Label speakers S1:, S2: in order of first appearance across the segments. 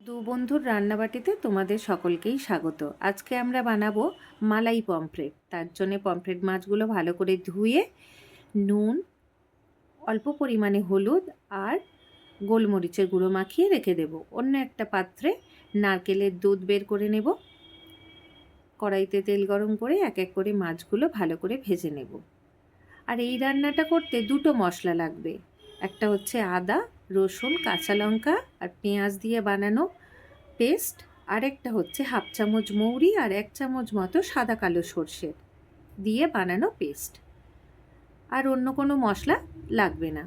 S1: দু বন্ধুর রান্নাবাটিতে তোমাদের সকলকেই স্বাগত। আজকে আমরা বানাবো মালাই পমফ্রেট। তার জন্যে পমফ্রেট মাছগুলো ভালো করে ধুয়ে নুন, অল্প পরিমাণে হলুদ আর গোলমরিচের গুঁড়ো মাখিয়ে রেখে দেব। অন্য একটা পাত্রে নারকেলের দুধ বের করে নেব। কড়াইতে তেল গরম করে এক এক করে মাছগুলো ভালো করে ভেজে নেব। আর এই রান্নাটা করতে দুটো মশলা লাগবে। একটা হচ্ছে আদা, রসুন, কাঁচা লঙ্কা আর পেঁয়াজ দিয়ে বানানো পেস্ট, আরেকটা হচ্ছে হাফ চামচ মৌরি আর 1 চামচ মতো সাদা কালো সর্ষের দিয়ে বানানো পেস্ট। আর অন্য কোনো মশলা লাগবে না।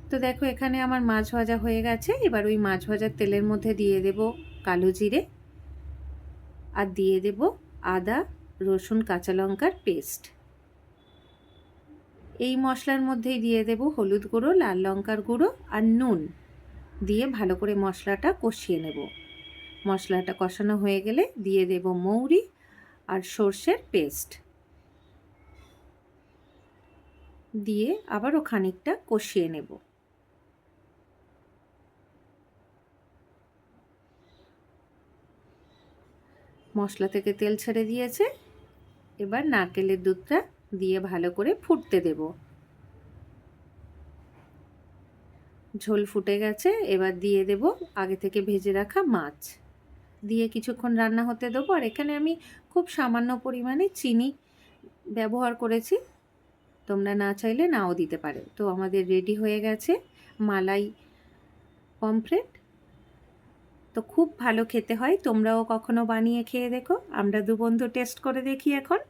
S1: তো দেখো এখানে আমার মাছ ভাজা হয়ে গেছে। এবার ওই মাছ ভাজার তেলের মধ্যে দিয়ে দেব কালো জিরে আর দিয়ে দেব আদা, রসুন, কাঁচা লঙ্কার পেস্ট। এই মশলার মধ্যেই দিয়ে দেব হলুদ গুঁড়ো, লাল লঙ্কার গুঁড়ো আর নুন দিয়ে ভালো করে মশলাটা কষিয়ে নেব। মশলাটা কষানো হয়ে গেলে দিয়ে দেব মৌরি আর সর্ষের পেস্ট দিয়ে আবারও খানিকটা কষিয়ে নেব। মশলা থেকে তেল ছেড়ে দিয়েছে। এবার নারকেলের দুধটা দিয়ে ভালো করে ফুটতে দেব। ঝোল ফুটে গেছে। এবার দিয়ে দেব আগে থেকে ভেজে রাখা মাছ দিয়ে কিছুক্ষণ রান্না হতে দেবো। আর এখানে আমি খুব সামান্য পরিমাণে চিনি ব্যবহার করেছি, তোমরা না চাইলে নাও দিতে পারো। তো আমাদের রেডি হয়ে গেছে মালাই পমফ্রেট। তো খুব ভালো খেতে হয়, তোমরাও কখনো বানিয়ে খেয়ে দেখো। আমরা দু বন্ধু টেস্ট করে দেখি এখন।